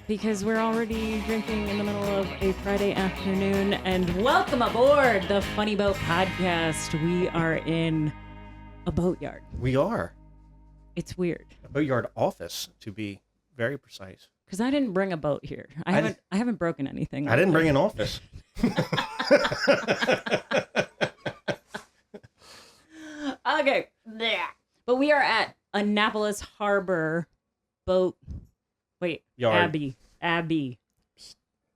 because we're already drinking in the middle of a Friday afternoon. And welcome aboard the Funny Boat Podcast. We are in a boatyard. We are. It's weird. A boatyard office, to be very precise. Because I didn't bring a boat here. I haven't broken anything. I didn't bring an office. Okay. But we are at Annapolis Harbor Yard. Abbey.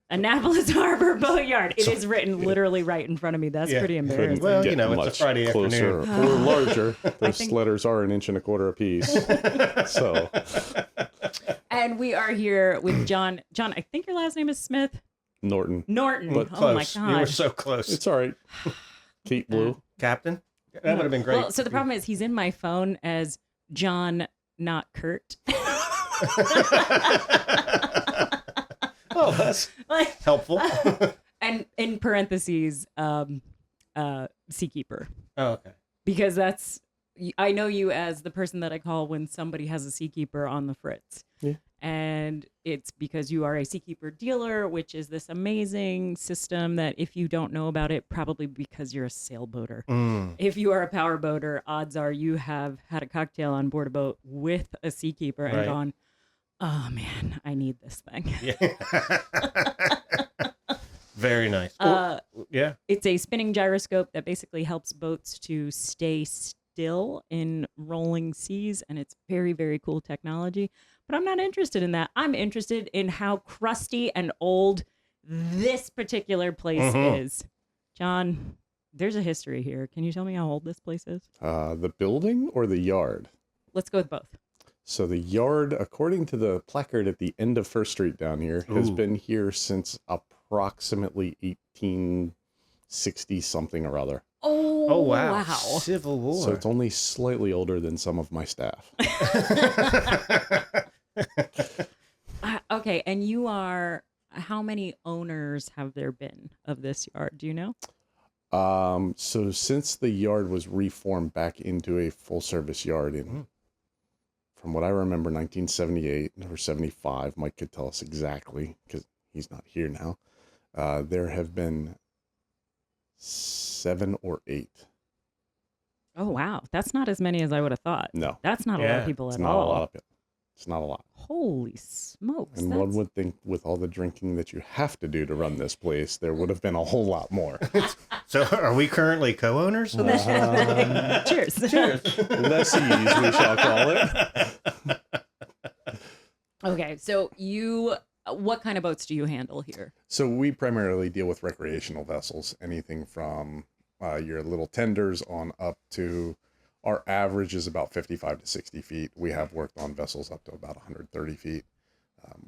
Annapolis Harbor Boatyard. It is written literally right in front of me. That's pretty embarrassing. Well, you know, it's a Friday closer afternoon. or larger. Those letters are 1.25 inches apiece. So. And we are here with John. John, I think your last name is Smith. Norton. But close. Oh my God. You were so close. It's all right. Keep blue. Captain? That would have been great. Well, so the problem is he's in my phone as John, not Kurt. Oh, that's Like, helpful. and in parentheses, seakeeper. Oh, okay. Because I know you as the person that I call when somebody has a seakeeper on the fritz. Yeah. And it's because you are a seakeeper dealer, which is this amazing system that if you don't know about it, probably because you're a sailboater. If you are a power boater, odds are you have had a cocktail on board a boat with a seakeeper and gone, oh man, I need this thing. Yeah. Very nice. Yeah. It's a spinning gyroscope that basically helps boats to stay still in rolling seas, and it's very, very cool technology. But I'm not interested in that. I'm interested in how crusty and old this particular place is. John, there's a history here. Can you tell me how old this place is? The building or the yard? Let's go with both. So the yard, according to the placard at the end of First Street down here, has been here since approximately 1860 something or other. Oh, wow. Civil War. So it's only slightly older than some of my staff. Okay, and you are, how many owners have there been of this yard? Do you know? So since the yard was reformed back into a full service yard in, from what I remember, 1978 or 75, Mike could tell us exactly because he's not here now. There have been 7 or 8. Oh, wow. That's not as many as I would have thought. No. That's not a lot of people It's at not all. a lot of people. It's not a lot. Holy smokes. And one would think with all the drinking that you have to do to run this place, there would have been a whole lot more. So are we currently co-owners of this? Cheers. Cheers. Lessees, we shall call it. Okay, so what kind of boats do you handle here? So we primarily deal with recreational vessels, anything from your little tenders on up to our average is about 55 to 60 feet. We have worked on vessels up to about 130 feet.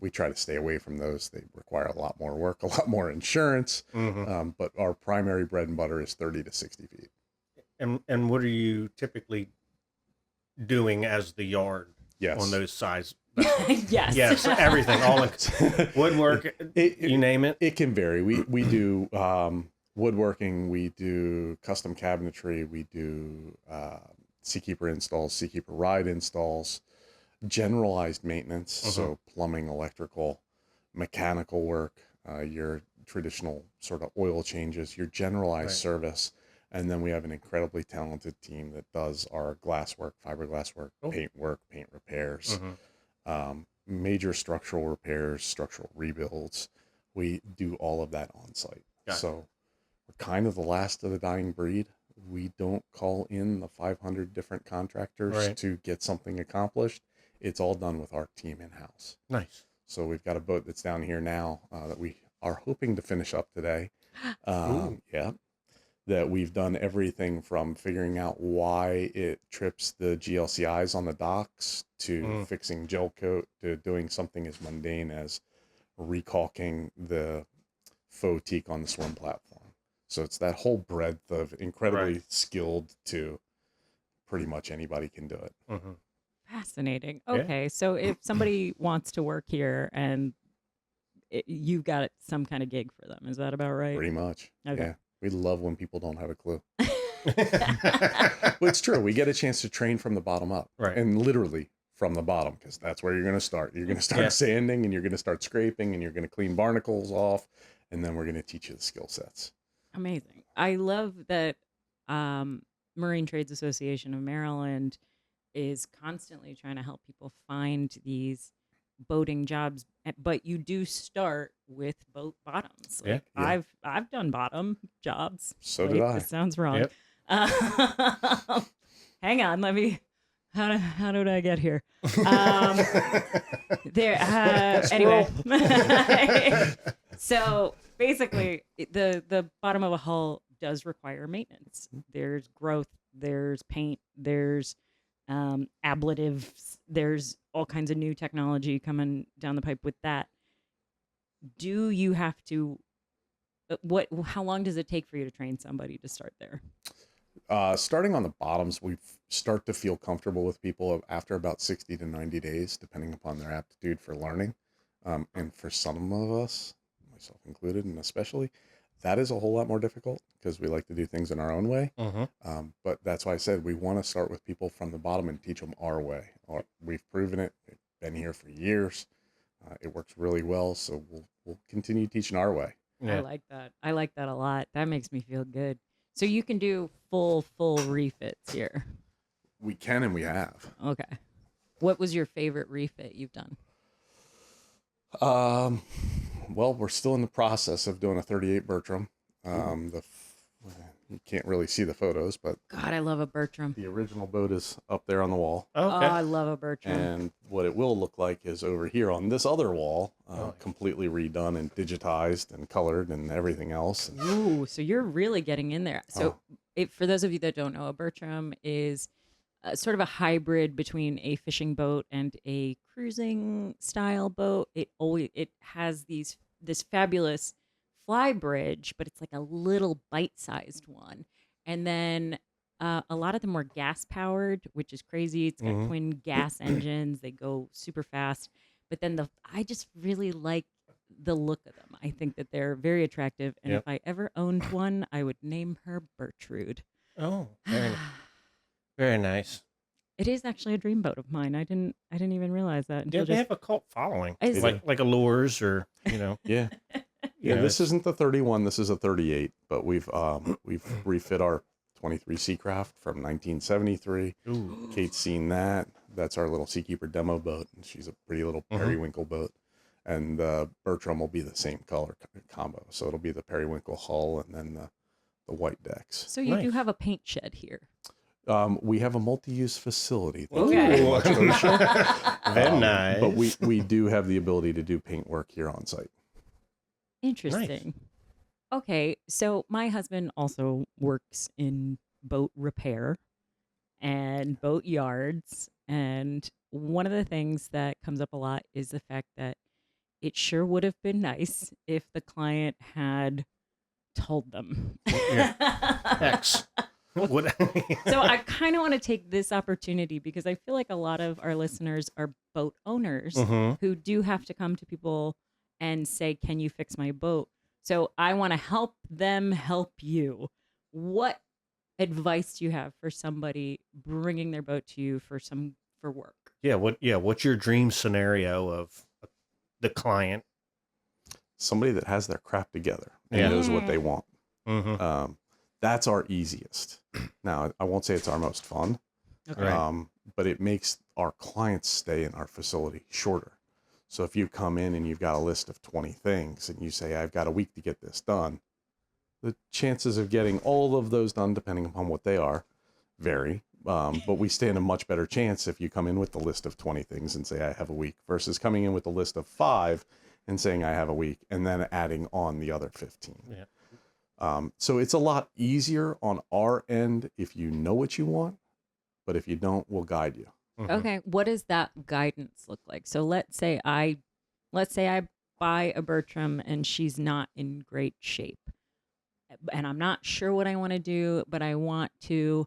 We try to stay away from those. They require a lot more work, a lot more insurance. But our primary bread and butter is 30 to 60 feet. And what are you typically doing as the yard on those size vessels? Yes. Yes, everything. All woodwork, you name it. It can vary. We do woodworking, we do custom cabinetry, we do seakeeper installs, seakeeper ride installs, generalized maintenance, so plumbing, electrical, mechanical work, your traditional sort of oil changes, your generalized service. And then we have an incredibly talented team that does our glass work, fiberglass work, paint repairs, major structural repairs, structural rebuilds. We do all of that on site. So we're kind of the last of the dying breed. We don't call in the 500 different contractors to get something accomplished. It's all done with our team in-house. Nice. So we've got a boat that's down here now that we are hoping to finish up today. That we've done everything from figuring out why it trips the GLCIs on the docks to fixing gel coat to doing something as mundane as recalking the faux teak on the swim platform. So it's that whole breadth of incredibly skilled to pretty much anybody can do it. Fascinating. Okay, so if somebody wants to work here and you've got some kind of gig for them, is that about right? Pretty much. Okay. Yeah. We love when people don't have a clue. Well, it's true. We get a chance to train from the bottom up. Right. And literally from the bottom, because that's where you're going to start. You're going to start sanding, and you're going to start scraping, and you're going to clean barnacles off, and then we're going to teach you the skill sets. Amazing. I love that Marine Trades Association of Maryland is constantly trying to help people find these boating jobs, but you do start with boat bottoms. Like I've done bottom jobs. So did I. This sounds wrong. Yep. Hang on, let me. How did I get here? Anyway. So basically, the bottom of a hull does require maintenance. There's growth. There's paint. There's ablatives. There's all kinds of new technology coming down the pipe with that. Do you have to? How long does it take for you to train somebody to start there? Starting on the bottoms, we start to feel comfortable with people after about 60 to 90 days, depending upon their aptitude for learning. And for some of us, myself included, and especially, that is a whole lot more difficult because we like to do things in our own way. But that's why I said we want to start with people from the bottom and teach them our way. We've proven it. We've been here for years. It works really well, so we'll continue teaching our way. I like that. I like that a lot. That makes me feel good. So you can do full refits here. We can, and we have. Okay. What was your favorite refit you've done? Well, we're still in the process of doing a 38 Bertram. You can't really see the photos, but God, I love a Bertram. The original boat is up there on the wall. Okay. Oh, I love a Bertram. And what it will look like is over here on this other wall, completely redone and digitized and colored and everything else. Ooh, so you're really getting in there. So for those of you that don't know, a Bertram is sort of a hybrid between a fishing boat and a cruising style boat. It has this fabulous fly bridge, but it's like a little bite-sized one. And then a lot of them were gas-powered, which is crazy. It's got twin gas engines. They go super fast. But then I just really like the look of them. I think that they're very attractive. And if I ever owned one, I would name her Bertrude. Oh, very nice. It is actually a dream boat of mine. I didn't even realiad that until they have a cult following, Is like Allures or Yeah. Yeah, this isn't the 31. This is a 38. But we've refit our 23 Seacraft from 1973. Ooh. Kate's seen that. That's our little Seakeeper demo boat. And she's a pretty little periwinkle boat. And Bertram will be the same color combo. So it'll be the periwinkle hull and then the white decks. So you do have a paint shed here. We have a multi-use facility. Okay. Very nice. But we do have the ability to do paint work here on site. Interesting. Nice. Okay, so my husband also works in boat repair and boat yards. And one of the things that comes up a lot is the fact that it sure would have been nice if the client had told them. X. So I kind of want to take this opportunity because I feel like a lot of our listeners are boat owners who do have to come to people and say, can you fix my boat? So I want to help them help you. What advice do you have for somebody bringing their boat to you for work? What's your dream scenario of the client? Somebody that has their crap together and knows what they want. That's our easiest. Now, I won't say it's our most fun, but it makes our clients stay in our facility shorter. So if you come in and you've got a list of 20 things and you say, I've got a week to get this done, the chances of getting all of those done, depending upon what they are, vary. But we stand a much better chance if you come in with the list of 20 things and say, I have a week, versus coming in with a list of 5 and saying, I have a week, and then adding on the other 15. Yeah. So it's a lot easier on our end if you know what you want, but if you don't, we'll guide you. Okay, what does that guidance look like? So let's say I buy a Bertram and she's not in great shape, and I'm not sure what I want to do, but I want to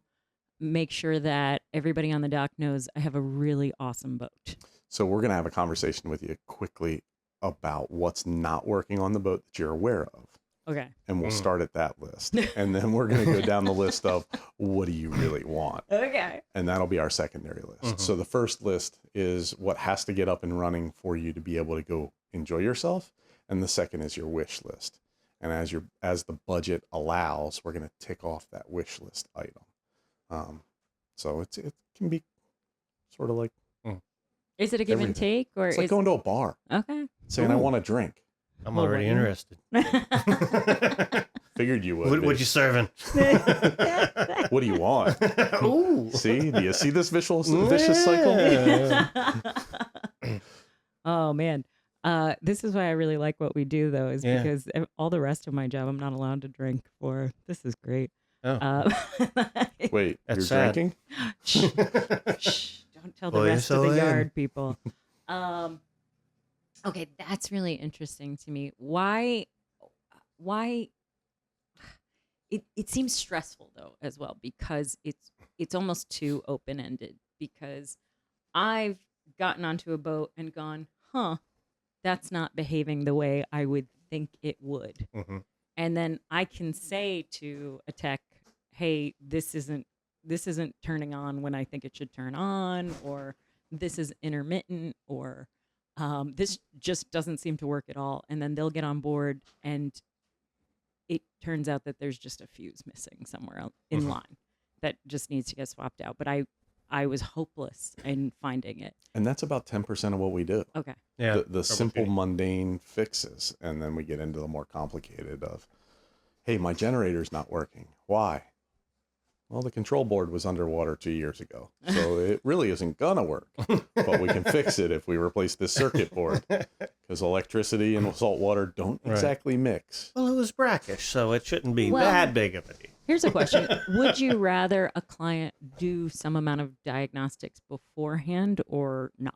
make sure that everybody on the dock knows I have a really awesome boat. So we're going to have a conversation with you quickly about what's not working on the boat that you're aware of. Okay. And we'll start at that list. And then we're going to go down the list of what do you really want? Okay. And that'll be our secondary list. So the first list is what has to get up and running for you to be able to go enjoy yourself. And the second is your wish list. And as the budget allows, we're going to tick off that wish list item. So it can be sort of like, is it a give and take, or it's like going to a bar? Okay. Saying I want a drink. I'm already interested. Figured you would. What you serving? What do you want? Ooh. See? Do you see this vicious cycle? Oh man. This is why I really like what we do, though, is because all the rest of my job I'm not allowed to drink for. This is great. Oh. Wait, That's you're sad. drinking? Shh, don't tell the rest of the yard people. Okay, that's really interesting to me. Why it seems stressful though as well, because it's almost too open-ended, because I've gotten onto a boat and gone, that's not behaving the way I would think it would. Mm-hmm. And then I can say to a tech, hey, this isn't turning on when I think it should turn on, or this is intermittent, or this just doesn't seem to work at all. And then they'll get on board, and it turns out that there's just a fuse missing somewhere else in line that just needs to get swapped out. But I was hopeless in finding it. And that's about 10% of what we do. Okay. Yeah. The simple, mundane fixes. And then we get into the more complicated of, hey, my generator's not working. Why? Well, the control board was underwater 2 years ago, so it really isn't gonna work. But we can fix it if we replace this circuit board, because electricity and salt water don't exactly mix. Well, it was brackish, so it shouldn't be that big of a deal. Here's a question. Would you rather a client do some amount of diagnostics beforehand or not?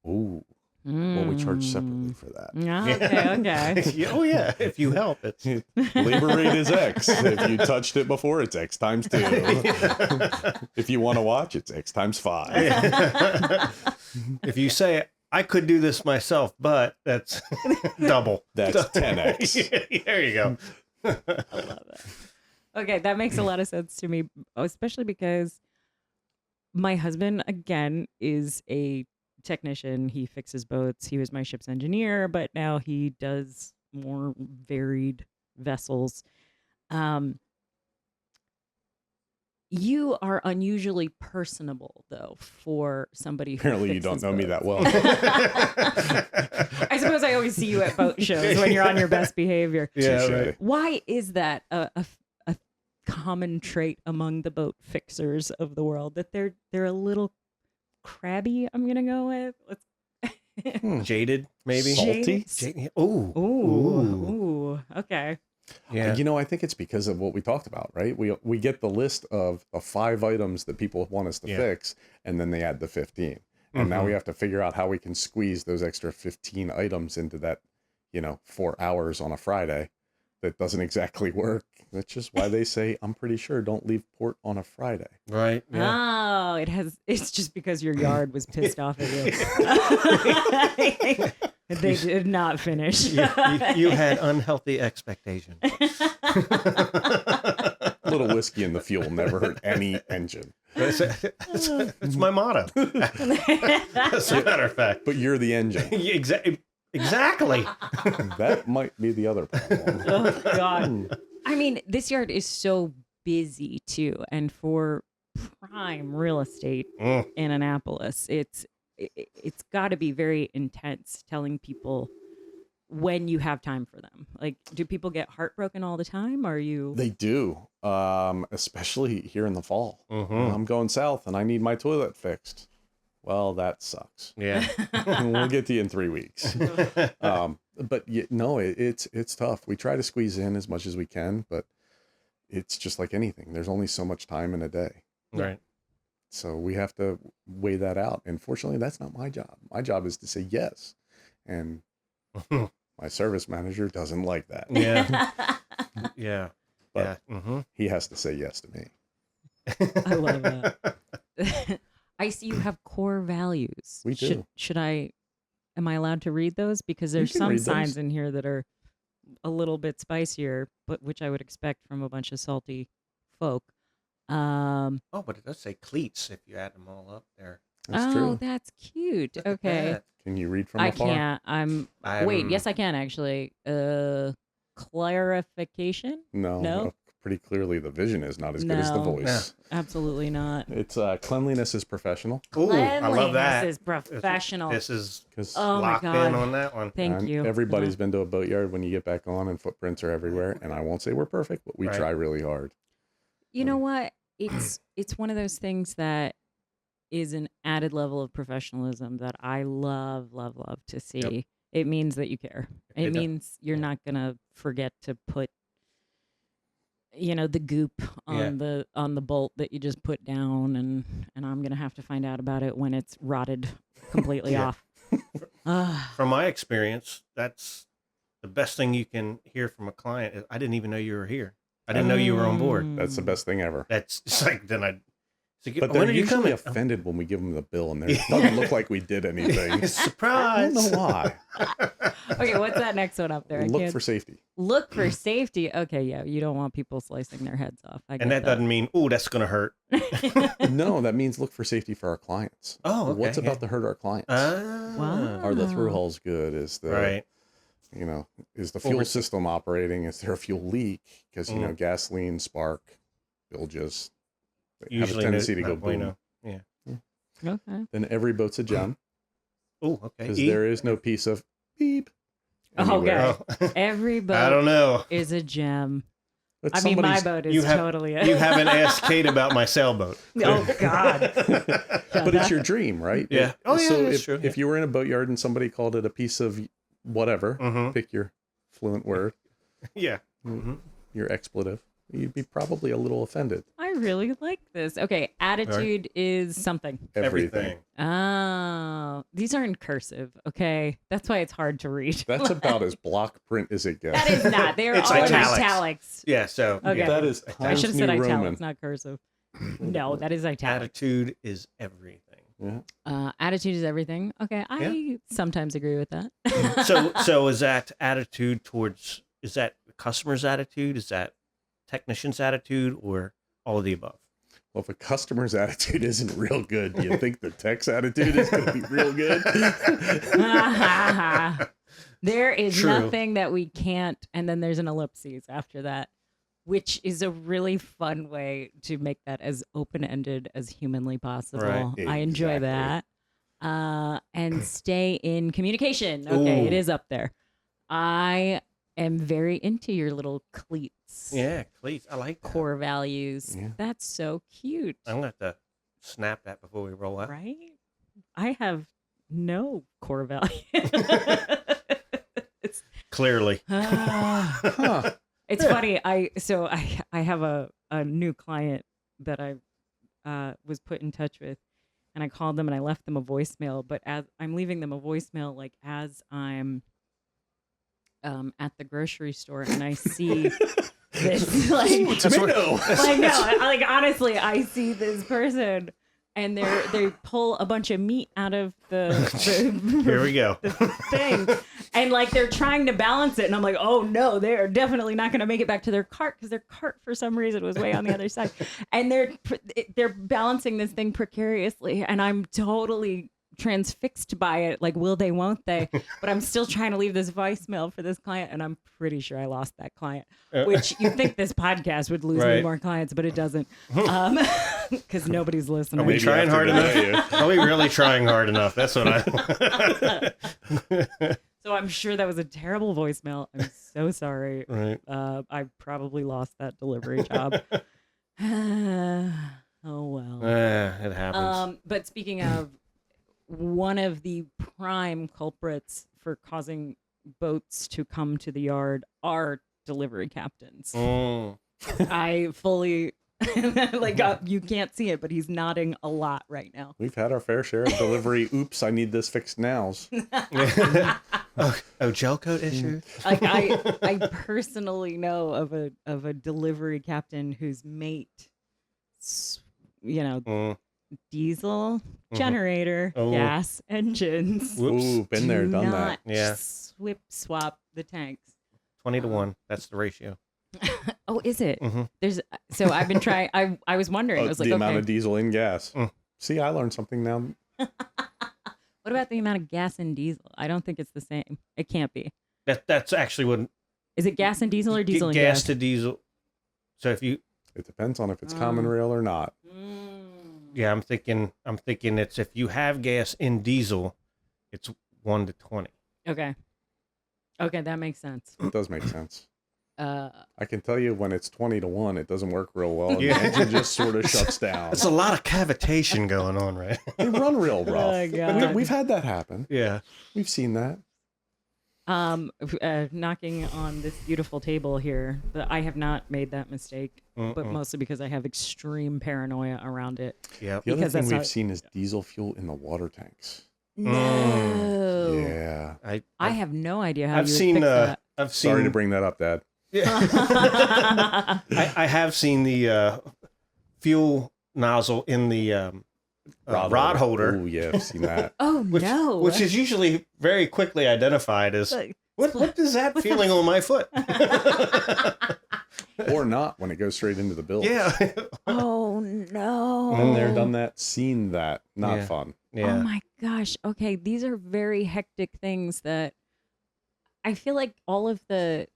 Ooh. Well, we charge separately for that. Okay. Oh, yeah. If you help, it's labor rate is X. If you touched it before, it's X times 2. If you want to watch, it's X times 5. If you say, I could do this myself, but that's double. That's 10X. There you go. I love that. Okay, that makes a lot of sense to me, especially because my husband, again, is a technician. He fixes boats. He was my ship's engineer, but now he does more varied vessels. You are unusually personable, though, for somebody who apparently you don't know me that well. I suppose I always see you at boat shows when you're on your best behavior. Yeah, right. Why is that a common trait among the boat fixers of the world, that they're a little crabby? I'm gonna go with Jaded, maybe. Salty. Ooh. Okay. Yeah. You know, I think it's because of what we talked about, right? We get the list of the 5 items that people want us to fix, and then they add the 15. And now we have to figure out how we can squeeze those extra 15 items into that, 4 hours on a Friday. That doesn't exactly work. That's just why they say, I'm pretty sure, don't leave port on a Friday. Right. Yeah. Oh, it's just because your yard was pissed off at you. They did not finish. You had unhealthy expectations. A little whiskey in the fuel never hurt any engine. It's my motto. As a matter of fact. But you're the engine. Exactly. That might be the other problem. Oh, God. I mean, this yard is so busy, too. And for prime real estate in Annapolis, it's got to be very intense telling people when you have time for them. Like, do people get heartbroken all the time? Are you? They do, especially here in the fall. I'm going south and I need my toilet fixed. Well, that sucks. Yeah. We'll get to you in 3 weeks. But it's tough. We try to squeeze in as much as we can, but it's just like anything. There's only so much time in a day. Right. So we have to weigh that out. And fortunately, that's not my job. My job is to say yes. And my service manager doesn't like that. Yeah. Yeah. But he has to say yes to me. I love that. I see you have core values. We do. Am I allowed to read those? Because there's some signs in here that are a little bit spicier, but which I would expect from a bunch of salty folk. Oh, but it does say cleats if you add them all up there. That's true. That's cute. Look at Okay. that. Can you read from I afar? can't. Wait, yes, I can actually. Clarification? No. Pretty clearly, the vision is not as good as the No. voice. Absolutely not. It's cleanliness is professional. Ooh, I love that. Cleanliness is professional. This is 'Cause Oh my locked God. in on that one. Thank you. Everybody's been to a boatyard when you get back on, and footprints are everywhere. And I won't say we're perfect, but we Right. try really hard. You know what? It's one of those things that is an added level of professionalism that I love to see. Yep. It means that you care. It It does. means you're not gonna forget to put, the goop on the bolt that you just put down, and I'm gonna have to find out about it when it's rotted completely Yeah. off. Ah, From my experience, that's the best thing you can hear from a client. Is, I didn't even know you were here. I didn't know you were on board. That's the best thing ever. That's it's like then I. So But when they're are you usually coming? offended when we give them the bill, and it doesn't look like we did anything. I Surprise! don't know why. okay, what's that next one up there? I Look can't- for safety. Look for safety. Okay, yeah, you don't want people slicing their heads off. I get And that doesn't mean, oh, that's going to hurt. No, that means look for safety for our clients. Oh, okay, What's about yeah. to hurt our clients? Wow. Are the through hulls good? Is the Right. is the Well, fuel we're- system operating? Is there a fuel leak? Because gasoline, spark, bilges have a Usually tendency to no go boom. bueno. Yeah. Okay. Then every boat's a gem Oh, okay. because there is no piece of beep. Okay. anywhere. Oh. Every boat I don't know. is a gem. But I mean, my somebody's- boat is you have- totally a You haven't asked Kate about my sailboat. Oh, God. But it's your dream, right? Yeah. Oh, yeah, So that's true, if you were in a boatyard and somebody called it a piece of whatever, Mhm. pick your fluent word, Yeah. Mhm. your expletive, you'd be probably a little offended. I really like this. Okay, attitude is something. Everything. Oh, these are in cursive. Okay, that's why it's hard to read. That's about as block print as it gets. That is not. They're It's all in italics. italics. Yeah. So Okay. yeah. That is I should have Times said New italics, Roman. not cursive. No, that is italics. Attitude is everything. Yeah. Attitude is everything. Okay, I sometimes agree with that. So is that attitude towards? Is that the customer's attitude? Is that technician's attitude, or all of the above? Well, if a customer's attitude isn't real good, do you think the tech's attitude is going to be real good? There is True. nothing that we can't, and then there's an ellipses after that, which is a really fun way to make that as open-ended as humanly possible. Right. I enjoy Exactly. that. And stay in communication. Okay, Ooh. it is up there. I am very into your little cleats. Yeah, please. I like that. Core values. Yeah. That's so cute. I'm gonna have to snap that before we roll out. Right? I have no core value. It's Clearly. Huh. It's funny. I have a new client that I was put in touch with, and I called them and I left them a voicemail. But as I'm leaving them a voicemail, like as I'm at the grocery store and I see this like Tomato. like no, like honestly, I see this person and they pull a bunch of meat out of the Here we go. thing, and like they're trying to balance it, and I'm like, oh no, they are definitely not going to make it back to their cart because their cart for some reason was way on the other side, and they're balancing this thing precariously, and I'm totally transfixed by it. Like, will they, won't they? But I'm still trying to leave this voicemail for this client, and I'm pretty sure I lost that client. Which you'd think this podcast would lose me Right. more clients, but it doesn't, because nobody's listening. Are we Maybe trying after hard today, enough? Are we really trying hard enough? That's what I. So I'm sure that was a terrible voicemail. I'm so sorry. Right. I probably lost that delivery job. Oh well. It happens. But speaking of, one of the prime culprits for causing boats to come to the yard are delivery captains. Mm. I fully like you can't see it, but he's nodding a lot right now. We've had our fair share of delivery. Oops, I need this fixed nows. Oh, gel coat issue. Like I personally know of a delivery captain whose mate, diesel generator, Oh. gas engines. Whoops. Ooh, been there, Do done not that. Yeah. swap the tanks. 20 to 1. That's the ratio. Oh, is it? Mm-hmm. So I've been trying. I was wondering. I was like, the okay. amount of diesel in gas. See, I learned something now. What about the amount of gas in diesel? I don't think it's the same. It can't be. That's actually what. Is it gas and diesel or diesel and gas gas? to diesel. So if you, It depends on if it's common rail or not. yeah, I'm thinking it's if you have gas in diesel, it's 1 to 20. Okay. Okay, that makes sense. It does make sense. Uh, I can tell you when it's 20 to 1, it doesn't work real well. And Yeah. The engine just sort of shuts down. It's a lot of cavitation going on, right? They run real rough. Oh, God. We've had that happen. Yeah. We've seen that. knocking on this beautiful table here, but I have not made that mistake, but mostly because I have extreme paranoia around it. Yeah. The other Because thing that's we've not- seen is diesel fuel in the water tanks. No. Yeah. I have no idea how I've you would seen. fix that. I've seen. Sorry to bring that up, Dad. Yeah. I have seen the fuel nozzle in the rod holder. Oh, yeah, I've seen that. Oh, Which, no. which is usually very quickly identified as Like, what is that feeling on my foot? Or not when it goes straight into the bilge. Yeah. oh, no. Been there, done that, seen that. Not Yeah. fun. Yeah. Oh, my gosh. Okay, these are very hectic things that I feel like all of the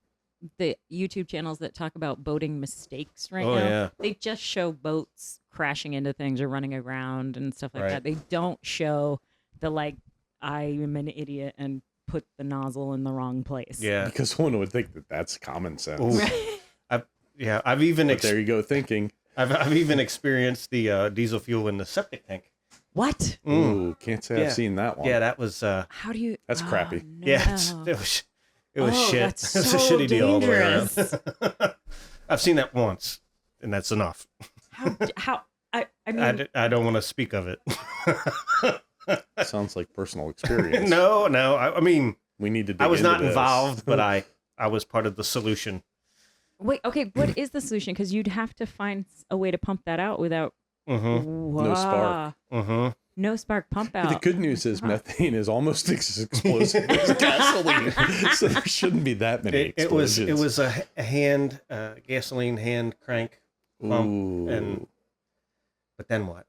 YouTube channels that talk about boating mistakes right Oh, now, yeah. they just show boats crashing into things or running aground and stuff like Right. that. They don't show the like, I am an idiot and put the nozzle in the wrong place. Yeah. Because one would think that that's common sense. Ooh. Yeah. I've even But there you go thinking. I've even experienced the diesel fuel in the septic tank. What? Ooh, can't say Yeah. I've seen that one. Yeah, that was How do you? That's oh, crappy. No. yeah, it was Oh, shit. that's It was a so shitty deal all the way dangerous. around. I've seen that once, and that's enough. How? I mean, I don't want to speak of it. Sounds like personal experience. No. I mean, We need to dig I was into not this. involved, but I was part of the solution. wait. Okay, what is the solution? Because you'd have to find a way to pump that out without Mm-hmm. No spark. Mm-hmm. No spark pump out. The good news is methane is almost as explosive as gasoline, so there shouldn't be that many It was explosions. a hand gasoline hand crank pump, Ooh. but then what?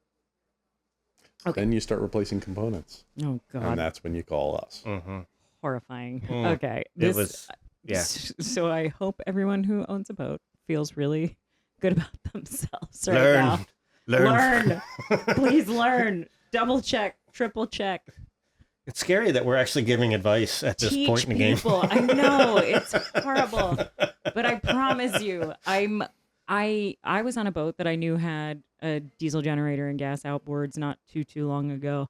Okay. Then you start replacing components, Oh and God, that's when you call us. Mm-hmm. horrifying. Mm. Okay, It was So I hope everyone who owns a boat feels really good about themselves right learn. now. Learn. Please learn. Double check. Triple check. It's scary that we're actually giving advice at this Teach point in the game. people. I know it's horrible, but I promise you, I was on a boat that I knew had a diesel generator and gas outboards not too long ago,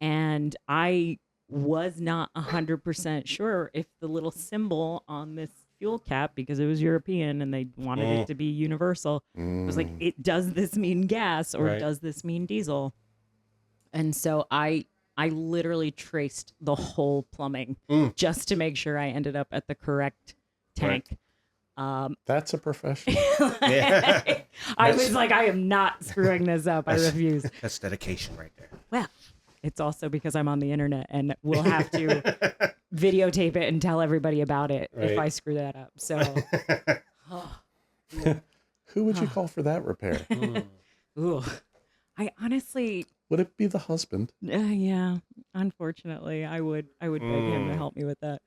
and I was not 100% sure if the little symbol on this fuel cap, because it was European and they wanted it to be universal, was like, does this mean gas or Right. does this mean diesel? And so I literally traced the whole plumbing just to make sure I ended up at the correct tank. That's a professional. Yeah. I was like, I am not screwing this up. I refuse. That's dedication right there. Well, it's also because I'm on the internet and we'll have to videotape it and tell everybody about it if Right. I screw that up. So, Who would you call for that repair? ooh, I honestly, Would it be the husband? yeah, unfortunately, I would beg him to help me with that.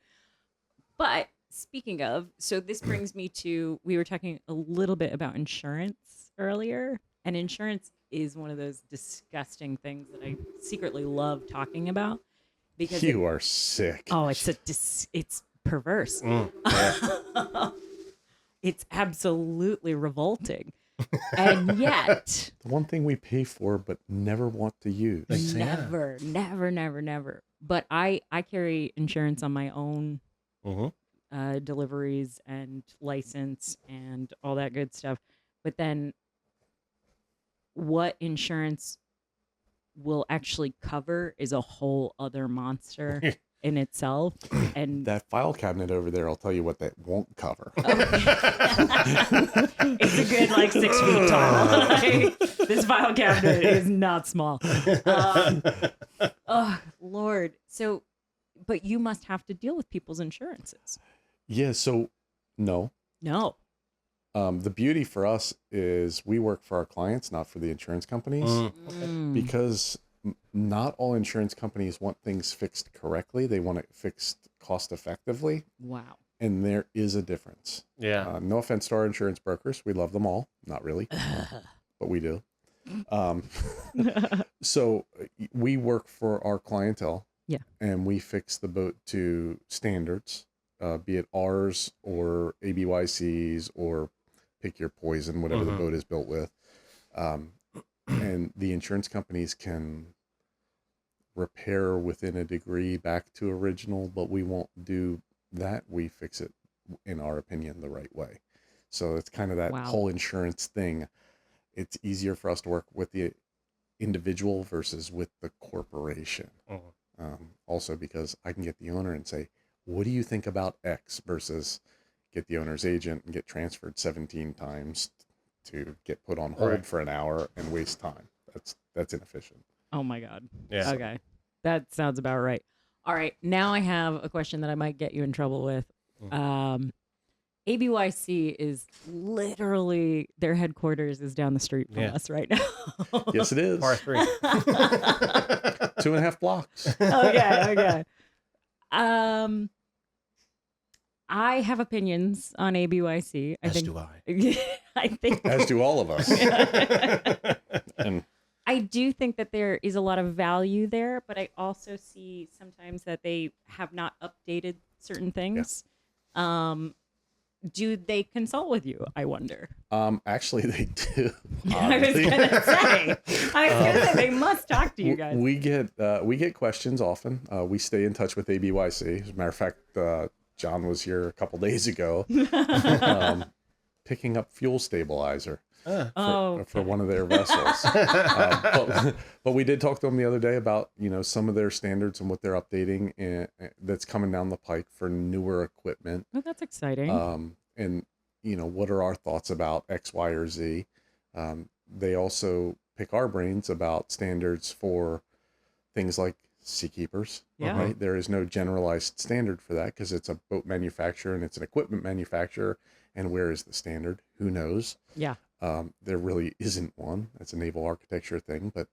But speaking of, so this brings me to, we were talking a little bit about insurance earlier, and insurance is one of those disgusting things that I secretly love talking about because You are sick. it's perverse. Yeah. It's absolutely revolting. And yet, The one thing we pay for but never want to use. never. But I carry insurance on my own Mm-hmm. deliveries and license and all that good stuff. But then what insurance will actually cover is a whole other monster in itself. And That file cabinet over there, I'll tell you what that won't cover. it's a good like 6 feet tall. Like, this file cabinet is not small. Oh Lord. So, but you must have to deal with people's insurances. Yeah, so No. No. The beauty for us is we work for our clients, not for the insurance companies, Mm. because not all insurance companies want things fixed correctly. They want it fixed cost effectively. Wow. And there is a difference. Yeah. No offense to our insurance brokers. We love them all. Not really, but we do. So we work for our clientele. Yeah. And we fix the boat to standards, be it ours or ABYC's or pick your poison, whatever the boat is built with. And the insurance companies can repair within a degree back to original, but we won't do that. We fix it, in our opinion, the right way. So it's kind of that Wow. whole insurance thing. It's easier for us to work with the individual versus with the corporation. Also because I can get the owner and say, what do you think about X, versus get the owner's agent and get transferred 17 times to get put on hold for an hour and waste time. That's inefficient. Oh my God. Yeah. Okay. That sounds about right. All right. Now I have a question that I might get you in trouble with. ABYC is literally, their headquarters is down the street from us right now. Yes, it is. Par 3. 2.5 blocks. Okay. I have opinions on ABYC. As do I. I think, As do all of us. And I do think that there is a lot of value there, but I also see sometimes that they have not updated certain things. Do they consult with you, I wonder? actually they do. I was gonna say they must talk to you guys. We get questions often. We stay in touch with ABYC. As a matter of fact, John was here a couple days ago, picking up fuel stabilizer for one of their vessels. But we did talk to them the other day about some of their standards and what they're updating, and that's coming down the pike for newer equipment. Oh, that's exciting. And what are our thoughts about X, Y, or Z? They also pick our brains about standards for things like seakeepers. Yeah. Right? There is no generalized standard for that because it's a boat manufacturer and it's an equipment manufacturer. And where is the standard? Who knows? Yeah. There really isn't one. That's a naval architecture thing. But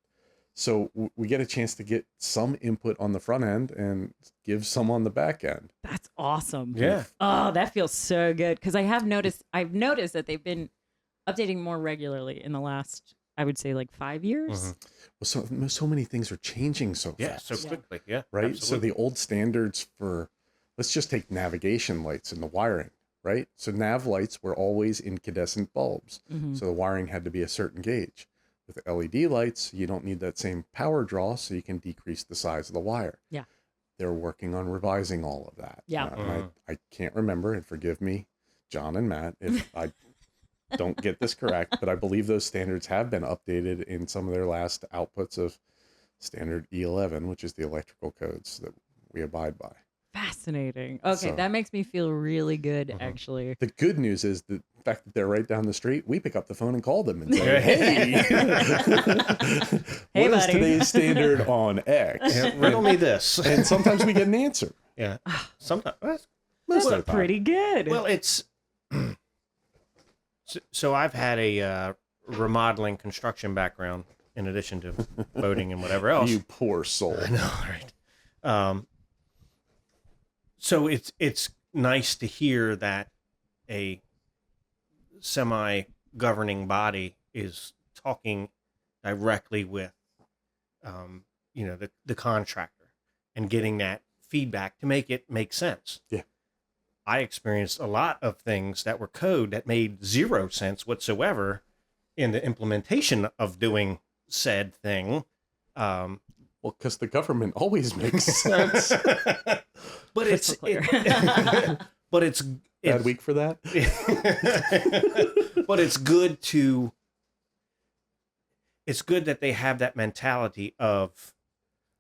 so we get a chance to get some input on the front end and give some on the back end. That's awesome. Yeah. Oh, that feels so good. Because I've noticed that they've been updating more regularly in the last, I would say, like 5 years. Well, so many things are changing so fast. So quickly. Yeah. Right. Absolutely. So the old standards for, let's just take navigation lights and the wiring. Right. So nav lights were always incandescent bulbs. So the wiring had to be a certain gauge. With LED lights, you don't need that same power draw, so you can decrease the size of the wire. Yeah. They're working on revising all of that. Yeah. And I can't remember, and forgive me, John and Matt, if I don't get this correct, but I believe those standards have been updated in some of their last outputs of standard E11, which is the electrical codes that we abide by. Fascinating. Okay, So- that makes me feel really good, actually. The good news is the fact that they're right down the street. We pick up the phone and call them and say, "Hey, Hey, what is buddy." today's standard on X?" Yeah, riddle me this. And sometimes we get an answer. Yeah. Sometimes. Most of the time. Pretty good. Well, it's so I've had a remodeling construction background in addition to boating and whatever else. You poor soul. I know, right? So it's nice to hear that a semi-governing body is talking directly with, the contractor and getting that feedback to make it make sense. Yeah. I experienced a lot of things that were code that made zero sense whatsoever in the implementation of doing said thing. Well, because the government always makes sense. But it's Crystal but it's Bad week for that. but it's good that they have that mentality of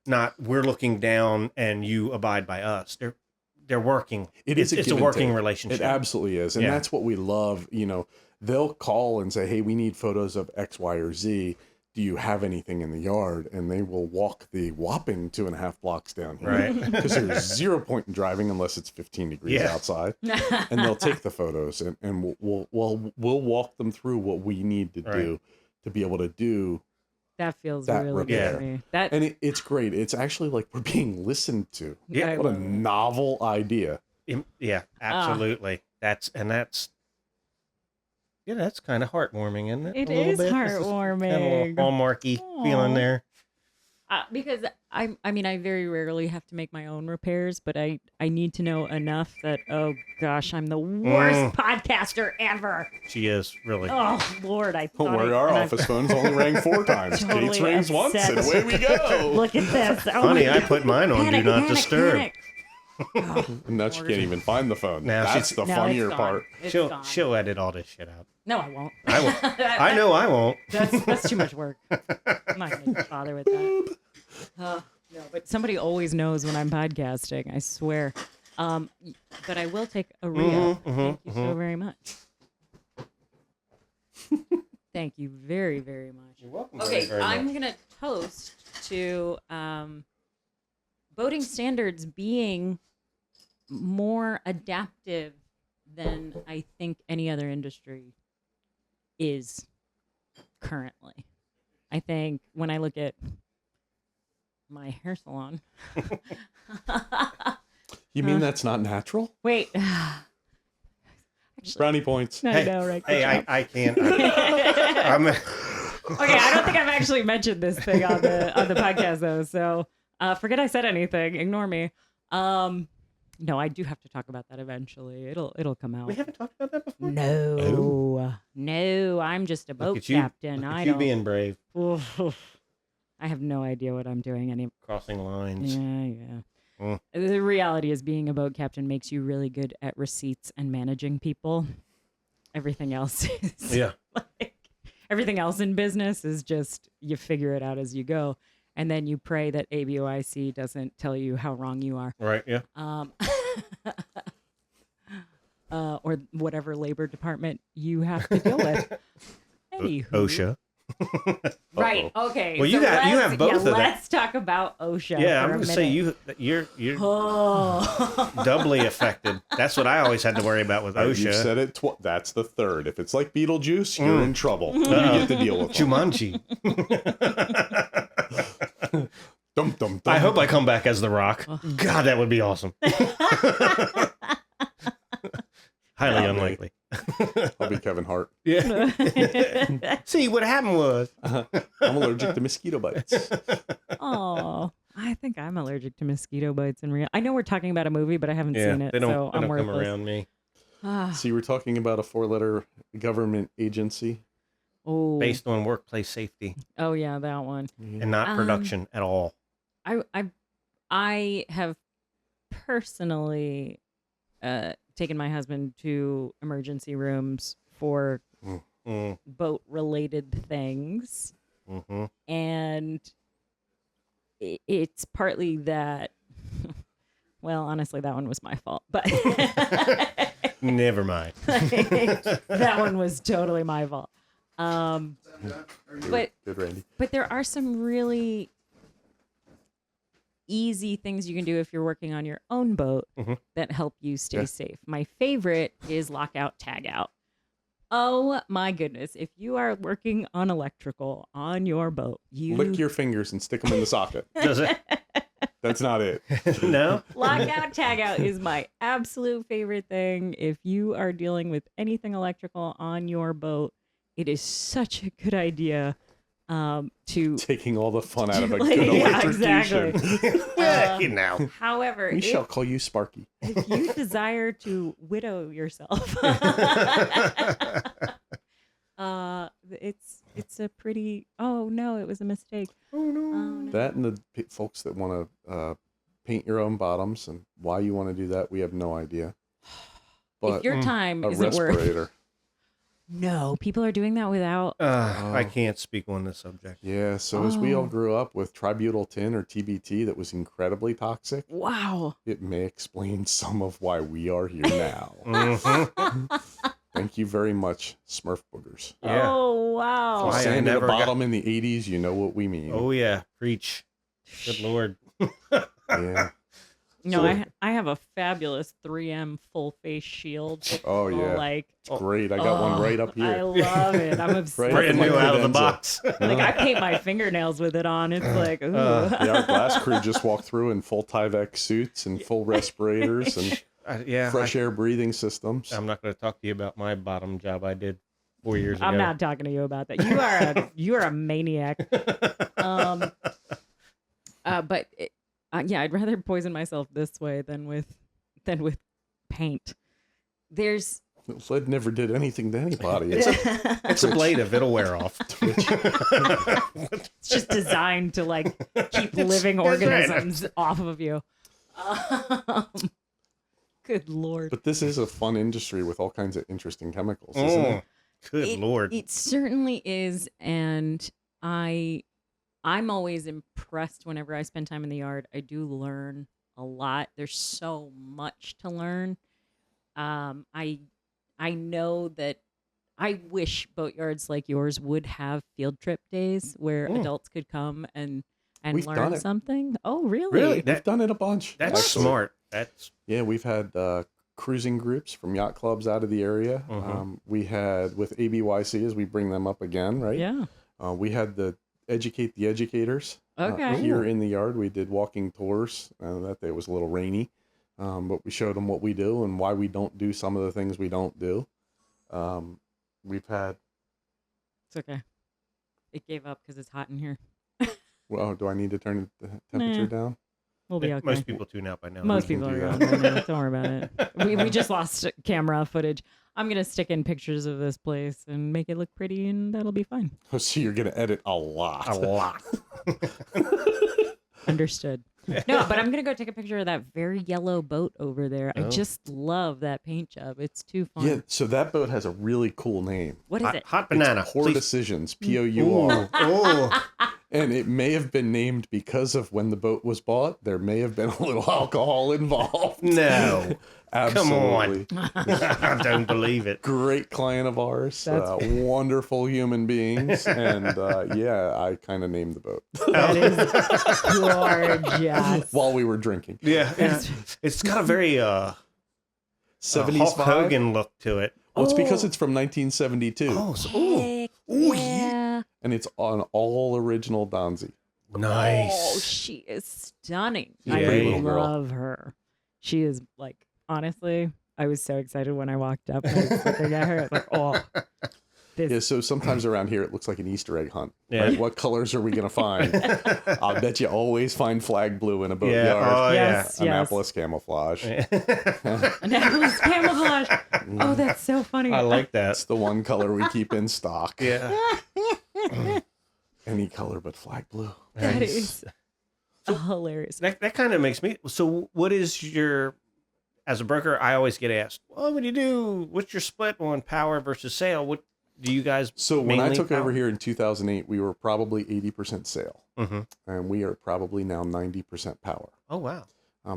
not we're looking down and you abide by us. They're working. It's a working relationship. It absolutely is. And Yeah. that's what we love. They'll call and say, "Hey, we need photos of X, Y, or Z. do you have anything in the yard? And they will walk the whopping 2.5 blocks down here. Right. Because there's 0 point in driving unless it's 15 degrees outside. And they'll take the photos and we'll walk them through what we need to do to be able to do That feels that really repair. good to me. That And it's great. It's actually like we're being listened to. Yeah. What a novel idea. Yeah, absolutely. That's kind of heartwarming, isn't it? It A little is bit? heartwarming. Kind of a little hallmarky feeling there. Because I mean, I very rarely have to make my own repairs, but I need to know enough that, oh gosh, I'm the worst podcaster ever. She is, really. Oh Lord, I Don't thought worry, our office phones only rang 4 times. Totally Kate's rings once, upset. and away we go. Look at this. Oh Honey, my I God. put mine on Panic, Do Not panic, Disturb. panic. Oh, And now she can't even find the phone. Now That's she's- the no, funnier it's gone. part. It's She'll gone. she'll edit all this shit out. No, I won't. I won't. I know I won't. That's too much work. I'm not gonna bother with that. No, but somebody always knows when I'm podcasting. I swear. But I will take a Rio. Thank you so very much. Thank you very, very much. You're welcome. Okay, very, very I'm much. gonna toast to boating standards being more adaptive than I think any other industry is currently. I think when I look at my hair salon. You mean that's not natural? Wait. Actually, Brownie points. I know, right? Good job. I can't. I'm, Okay, I don't think I've actually mentioned this thing on the podcast though, so forget I said anything. Ignore me. No, I do have to talk about that eventually. It'll come out. we haven't talked about that before. No, I'm just a boat Look at you, captain. Look at I you don't. being brave, I have no idea what I'm doing anymore. crossing lines. Yeah. Mm. The reality is, being a boat captain makes you really good at receipts and managing people. Everything else is Yeah. like, everything else in business is just you figure it out as you go, and then you pray that ABOIC doesn't tell you how wrong you are, Right. Yeah. or whatever labor department you have to deal with. Anywho. OSHA. Right. Okay. Well, you have both of that. Let's talk about OSHA. Yeah, for I'm a gonna say minute. you're Oh. doubly affected. That's what I always had to worry about with You've OSHA. said it. That's the third. If it's like Beetlejuice, you're in trouble. You Uh-oh. get to deal with them. Jumanji. Dum, dum, dum. I hope I come back as The Rock. God, that would be awesome. Highly Yeah, unlikely. I'll be Kevin Hart. Yeah. See, what happened was. I'm allergic to mosquito bites. Oh, I think I'm allergic to mosquito bites in real. I know we're talking about a movie, but I haven't Yeah, seen it, they don't, so they I'm don't come worthless. around me. Ah, So you were talking about a 4-letter government agency. oh, Based on workplace safety oh yeah, that one. and not production at all. I have personally taken my husband to emergency rooms for Mm, boat related things, mm-hmm. and it's partly that. Well, honestly, that one was my fault, but Never mind. that one was totally my fault. But Good, Randy. there are some really easy things you can do if you're working on your own boat that help you stay safe. My favorite is lockout, tagout. Oh my goodness. If you are working on electrical on your boat, you Lick your fingers and stick them in the socket. Does it? That's not it. No? lockout, tagout is my absolute favorite thing. If you are dealing with anything electrical on your boat, it is such a good idea to Taking all the fun out of a Like, good yeah, electrocution. exactly. Now. However, We shall call you Sparky. if you desire to widow yourself, it's a pretty. Oh no, it was a mistake. Oh no. That and the folks that want to paint your own bottoms and why you want to do that, we have no idea. But If your time a isn't worth. respirator. No, people are doing that without. I can't speak on this subject. Yeah, so as we all Oh. grew up with tributyl tin or TBT that was incredibly toxic, Wow. it may explain some of why we are here now. Mhm. Thank you very much, Smurf boogers. Yeah. Oh, wow. Why I Sand in the never bottom in the 80s, you know what we mean. Oh yeah, preach. Good Lord. Yeah. No, So- I have a fabulous 3M full face shield. Oh, yeah. Like, It's great. I got one right up I here. love it. I'm obsessed. Right Brand up new my out of the credenza. box. Like, I paint my fingernails with it on. It's like, ooh. Yeah, our glass crew just walked through in full Tyvek suits and full respirators and fresh air breathing systems. I'm not going to talk to you about my bottom job I did 4 years ago. I'm not talking to you about that. You are a maniac. But yeah, I'd rather poison myself this way than with paint. There's Lead never did anything to anybody. It's ablative. It'll wear off. it's just designed to like keep living That's right. organisms off of you. Good Lord. But this is a fun industry with all kinds of interesting chemicals, isn't it? Good Lord. It certainly is, and I'm always impressed whenever I spend time in the yard. I do learn a lot. There's so much to learn. I know that I wish boatyards like yours would have field trip days where adults could come and We've done learn it. something. Oh, really? Really? We've done it a bunch. That's actually. smart. That's Yeah, we've had cruising groups from yacht clubs out of the area. We had with ABYC, as we bring them up again, right? Yeah. We had the Educate the Educators Okay. here in the yard. We did walking tours. That day was a little rainy, but we showed them what we do and why we don't do some of the things we don't do. We've had, It's okay. It gave up because it's hot in here. well, do I need to turn the temperature down? We'll be okay. most people tune out by now. Most can people do are that. going right now. Don't worry about it. We just lost camera footage. I'm going to stick in pictures of this place and make it look pretty, and that'll be fine. So you're going to edit a lot. A lot. Understood. No, but I'm going to go take a picture of that very yellow boat over there. I Oh. just love that paint job. It's too fun. Yeah, so that boat has a really cool name. What is Hot, it? hot banana. It's Poor please. Decisions, P-O-U-R. Oh, And it may have been named because of when the boat was bought. There may have been a little alcohol involved. no. Absolutely. I don't believe it. Great client of ours. That's- Wonderful human beings. And yeah, I kind of named the boat That is gorgeous. while we were drinking. Yeah. It's got a very 70s Hulk vibe. Hogan look to it. Well, it's because Oh. it's from 1972. Oh, so, ooh. Heck Ooh, yeah. And it's on all original Donzi. Nice. Oh, she is stunning. She's a I pretty little girl. love her. She is like, honestly, I was so excited when I walked up and I was looking at her. I was like, oh, this. Yeah, so sometimes around here it looks like an Easter egg hunt. Yeah. Right? What colors are we going to find? I'll bet you always find flag blue in a boatyard. Yeah. Oh, Yes, yes. Annapolis camouflage. Annapolis camouflage. Oh, that's so funny. I like That's that. the one color we keep in stock. Yeah. Any color but flag blue. That is hilarious. That kind of makes me. So, what is your, as a broker, I always get asked, well, what do you do? What's your split on power versus sail? What do you guys? So when I mainly took power? over here in 2008, we were probably 80% sail. Mm-hmm. And we are probably now 90% power. Oh, wow.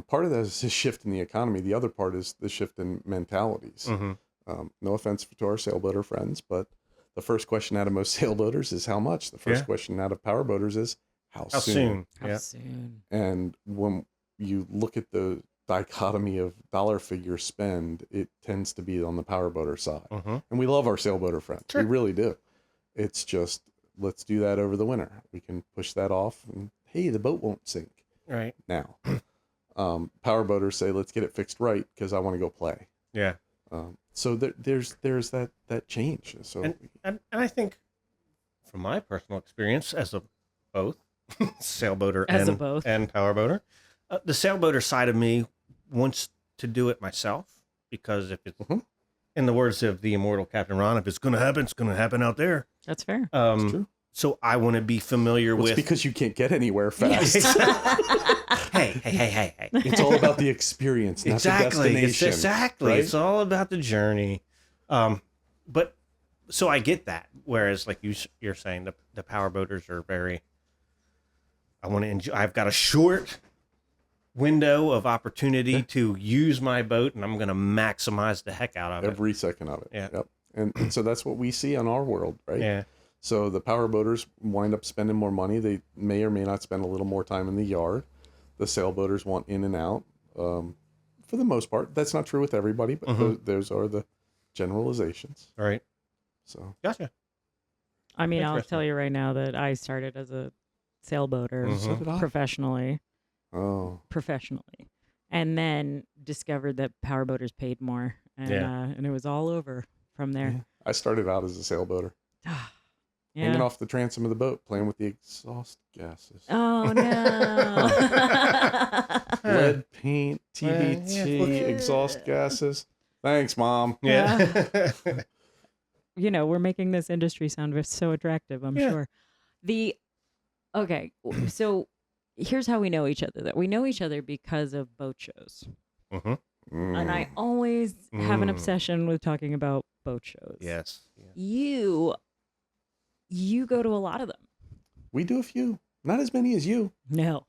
Part of that is a shift in the economy. The other part is the shift in mentalities. Mm-hmm. No offense to our sailboater friends, but the first question out of most sailboaters is how much? The first Yeah. question out of powerboaters is how How soon? How Yeah. soon? And when you look at the dichotomy of dollar figure spend, it tends to be on the powerboater side. Mm-hmm. And we love our sailboater friends. Sure. We really do. It's just, let's do that over the winter. We can push that off and, hey, the boat won't sink Right. now. Powerboaters say, let's get it fixed right because I want to go play. Yeah. So there's that change. So And I think, from my personal experience as a both sailboater As a and both. and powerboater, the sailboater side of me wants to do it myself because if it's, Mhm. in the words of the immortal Captain Ron, if it's going to happen, it's going to happen out there. That's fair. it's true. So I want to be familiar Well, it's with. because you can't get anywhere fast. hey. It's all about the experience, not Exactly. the destination. Exactly. right? It's all about the journey. But so I get that. Whereas, like you're saying, the power boaters are very. I want to enjoy. I've got a short window of opportunity to use my boat, and I'm going to maximize the heck out of it. Every second of it. Yeah. Yep. And so that's what we see in our world, right? Yeah. So the power boaters wind up spending more money. They may or may not spend a little more time in the yard. The sailboaters want in and out. For the most part, that's not true with everybody, but those are the generalizations. All right. So Gotcha. I mean, I'll Interesting. tell you right now that I started as a sailboater So did I. professionally, and then discovered that power boaters paid more, and it was all over from there. I started out as a sailboater, hanging Yeah. off the transom of the boat, playing with the exhaust gases. Oh no. Lead paint, TBT, yeah. exhaust gases. Thanks, Mom. Yeah. You know, we're making this industry sound so attractive, I'm sure. Okay, so here's how we know each other. That we know each other because of boat shows. And I always have an obsession with talking about boat shows. Yes. You go to a lot of them. We do a few. Not as many as you. No.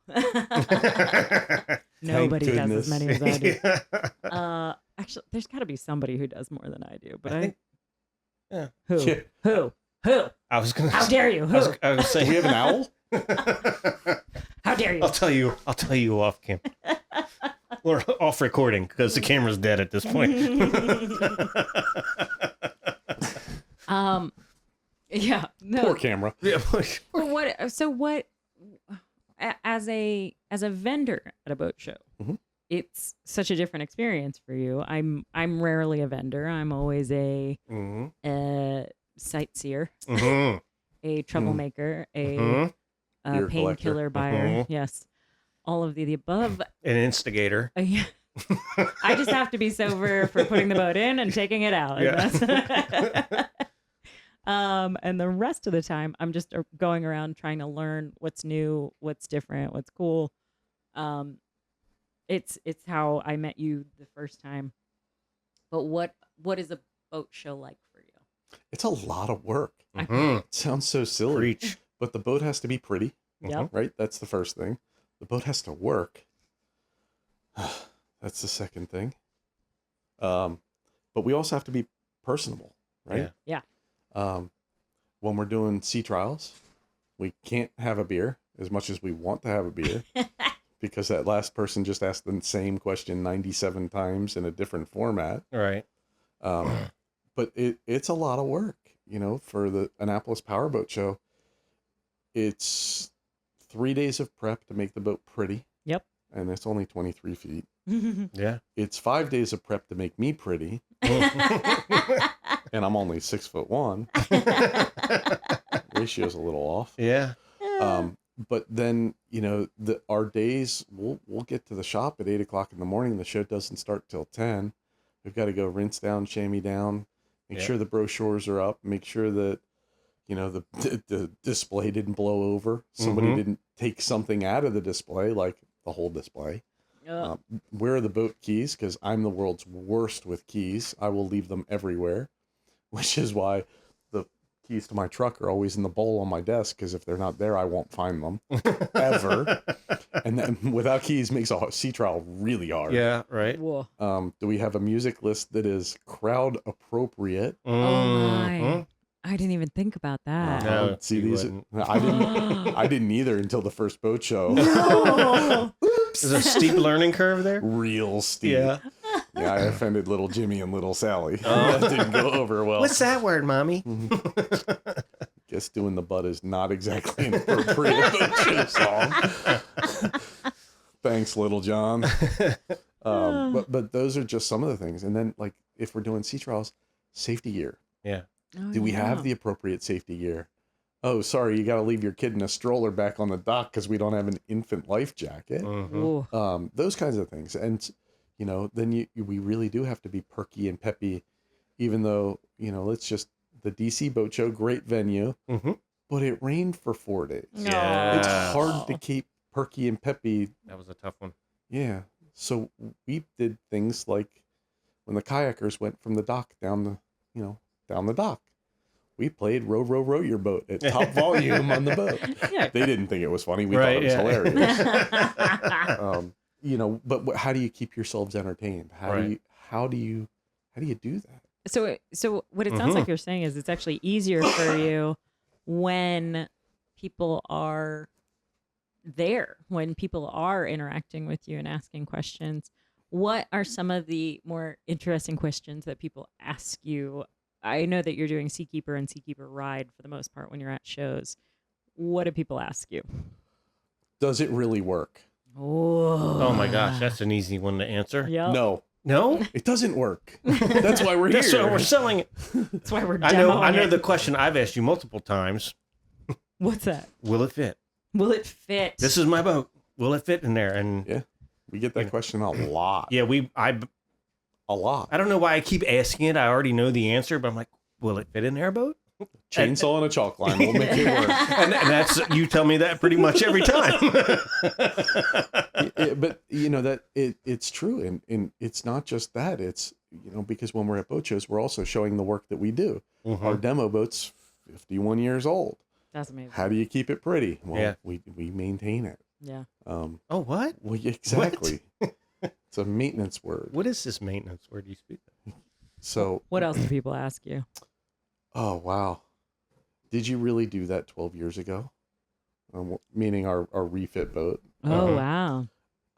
Nobody does as many as I do. Actually, there's got to be somebody who does more than I do. But I think, yeah. Who? Yeah. Who? I was gonna. How dare you? Who? I was saying. We have an owl? How dare you? I'll tell you off cam. Or off recording because the camera's dead at this point. Yeah. No. Poor camera. Yeah. What? So what? As a vendor at a boat show, it's such a different experience for you. I'm rarely a vendor. I'm always a sightseer, a troublemaker, a Beer painkiller buyer. Yes, all of the above. An instigator. I just have to be sober for putting the boat in and taking it out. Yeah. And the rest of the time, I'm just going around trying to learn what's new, what's different, what's cool. It's how I met you the first time. But what is a boat show like for you? It's a lot of work. Mhm. It sounds so silly. Preach. But the boat has to be pretty, Yep. right? That's the first thing. The boat has to work. That's the second thing. But we also have to be personable, right? Yeah. When we're doing sea trials, we can't have a beer as much as we want to have a beer because that last person just asked the same question 97 times in a different format. All right. But it's a lot of work, for the Annapolis Powerboat Show. It's 3 days of prep to make the boat pretty. Yep. And it's only 23 feet. Yeah. It's 5 days of prep to make me pretty. And I'm only 6'1". Ratio's a little off. Yeah. But then, our days, we'll get to the shop at 8 o'clock in the morning. The show doesn't start till 10. We've got to go rinse down, chamois down, make sure the brochures are up, make sure that, the display didn't blow over. Somebody didn't take something out of the display, like the whole display. Where are the boat keys? Because I'm the world's worst with keys. I will leave them everywhere, which is why the keys to my truck are always in the bowl on my desk, because if they're not there, I won't find them ever. And then without keys makes a sea trial really hard. Yeah. Right. Whoa. Do we have a music list that is crowd appropriate? Oh my. I didn't even think about that. No, See, you these wouldn't. I didn't either until the first boat show. No. There's a steep learning curve there. Real steep. Yeah. Yeah, I offended little Jimmy and little Sally. That didn't go over well. What's that word, Mommy? Guess doing the butt is not exactly an appropriate boat show song. Thanks, Little John. But those are just some of the things. And then, like, if we're doing sea trials, safety gear. Yeah. Do we have the appropriate safety gear? Oh, sorry, you got to leave your kid in a stroller back on the dock because we don't have an infant life jacket. Ooh. Those kinds of things. And, then we really do have to be perky and peppy, even though, it's just the DC Boat Show, great venue, but it rained for 4 days. Yeah. It's hard to keep perky and peppy. That was a tough one. Yeah. So we did things like when the kayakers went from the dock down the dock. We played Row, Row, Row Your Boat at top volume on the boat. Yeah. They didn't think it was funny. We Right, thought it was hilarious. but how do you keep yourselves entertained? How Right. do you do that? So what it sounds like you're saying is it's actually easier for you when people are there, when people are interacting with you and asking questions. What are some of the more interesting questions that people ask you? I know that you're doing Seakeeper and Seakeeper Ride for the most part when you're at shows. What do people ask you? Does it really work? Oh my gosh, that's an easy one to answer. Yep. No? It doesn't work. That's why we're That's here. why we're selling it. That's why we're I demoing know it. the question I've asked you multiple times. What's that? Will it fit? Will it fit? This is my boat. Will it fit in there? And Yeah, we get that question a lot. yeah, A lot. I don't know why I keep asking it. I already know the answer, but I'm like, will it fit in our boat? Chainsaw and a chalk line will make it work. And that's, you tell me that pretty much every time. But it's true, and it's not just that. It's because when we're at boat shows, we're also showing the work that we do. Mm-hmm. Our demo boat's 51 years old. That's amazing. How do you keep it pretty? Well, Yeah. we maintain it. Yeah. Oh, what? Well, exactly. It's a maintenance word. What is this maintenance? Where do you speak that? So, What else do people ask you? oh wow, did you really do that 12 years ago? Meaning our refit boat. Oh, Uh-huh.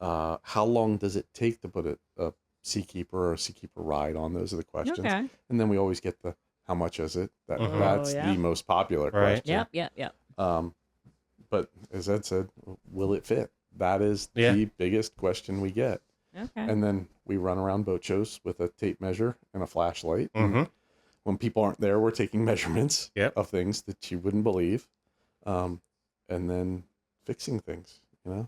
wow. How long does it take to put a Seakeeper or a Seakeeper Ride on? Those are the questions. Okay. And then we always get the how much is it? Mhm. That's Oh, yeah. the most popular Right. question. Yep. But as Ed said, will it fit? That is Yeah. the biggest question we get. Okay. And then we run around boat shows with a tape measure and a flashlight. And Mm-hmm. when people aren't there, we're taking measurements Yep. of things that you wouldn't believe. And then fixing things, Oh.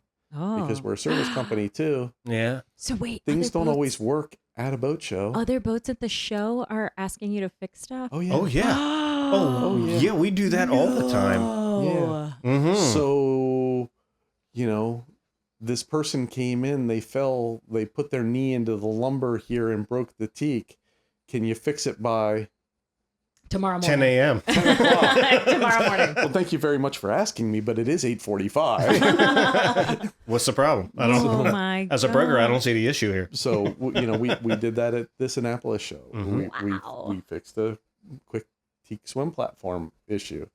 because we're a service company too. Yeah. So wait, Things other don't always boats- work at a boat show. Other boats at the show are asking you to fix stuff. Oh yeah. Oh, yeah. Oh, yeah. yeah. We do that all the time. No. Mm-hmm. So, this person came in, they fell, they put their knee into the lumber here and broke the teak. Can you fix it by Tomorrow morning. 10 a.m. 10 o'clock? Tomorrow morning. Well, thank you very much for asking me, but it is 8:45. What's the problem? Oh my As a broker, I don't see the issue here. So, we did that at this Annapolis show. Mhm. Wow. We fixed a quick teak swim platform issue.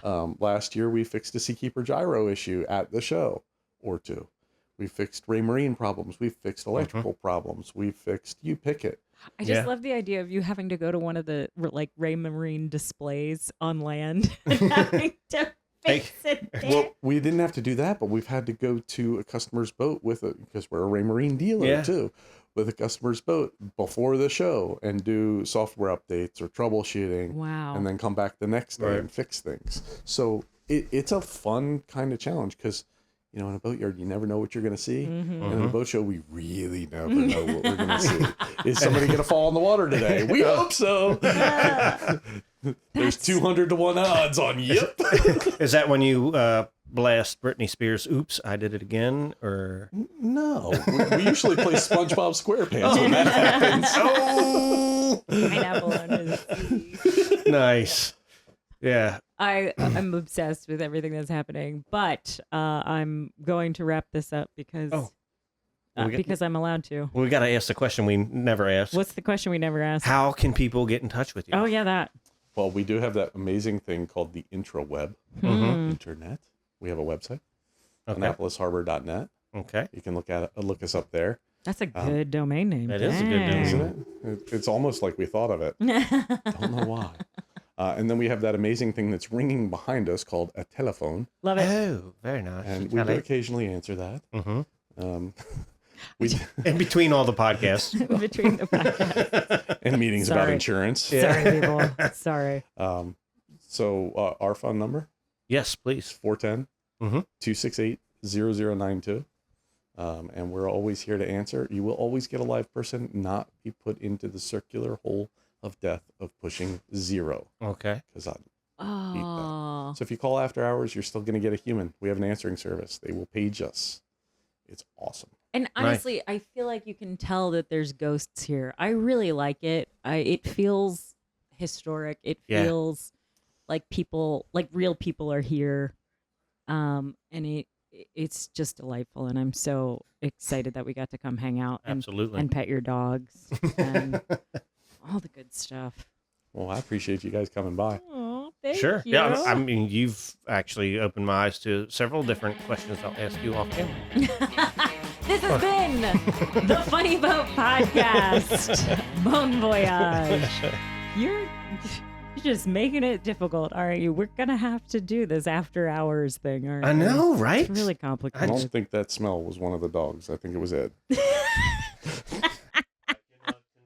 Last year, we fixed a Seakeeper gyro issue at the show or two. We fixed Ray Marine problems. We fixed electrical problems. We fixed you pick it. I just Yeah. love the idea of you having to go to one of the like Ray Marine displays on land and having to fix it there. Well, we didn't have to do that, but we've had to go to a customer's boat because we're a Ray Marine dealer Yeah. too, with a customer's boat before the show and do software updates or troubleshooting, Wow. and then come back the next day Right. and fix things. So it's a fun kind of challenge because in a boatyard you never know what you're going to see, Mhm. and in a boat show we really never know what we're going to see. Is somebody going to fall in the water today? We hope so. There's 200 to 1 odds on yep. Is that when you blast Britney Spears' "Oops, I Did It Again"? Or No, we usually play SpongeBob SquarePants when that happens. oh, Pineapple under the sea. nice. Yeah. I'm obsessed with everything that's happening, but I'm going to wrap this up because Oh. We got- because I'm allowed to. We got to ask the question we never asked. What's the question we never asked? How can people get in touch with you? Oh yeah, that. Well, we do have that amazing thing called the intraweb, Mhm. internet. We have a website, Okay. AnnapolisHarbor.net. Okay. You can look us up there, That's a good domain name. that is a good domain. isn't it? It's almost like we thought of it. Don't know why. And then we have that amazing thing that's ringing behind us called a telephone, Love it. Oh, very nice. and we do occasionally answer that. Mm-hmm. We In between all the podcasts. Between the podcasts. and meetings about Sorry. insurance. Sorry, people. Sorry. So our phone number Yes, is please. 410 Mhm. 268 0092. And we're always here to answer. You will always get a live person, not be put into the circular hole of death of pushing 0. Okay. Because Oh. so if you call after hours, you're still going to get a human. We have an answering service. They will page us. It's awesome. And honestly, I feel like you can tell that there's ghosts here. I really like it. It feels historic. It Yeah. feels like people, like real people are here. And it's just delightful, and I'm so excited that we got to come hang out Absolutely. and pet your dogs and all the good stuff. Well, I appreciate you guys coming by. Oh, thank Sure. you. Yeah. I mean, you've actually opened my eyes to several different questions I'll ask you off camera. This has been the Funny Boat Podcast. Bon voyage. You're just making it difficult, aren't you? We're going to have to do this after hours thing, aren't we? I know, right? It's really I complicated. don't think that smell was one of the dogs. I think it was Ed.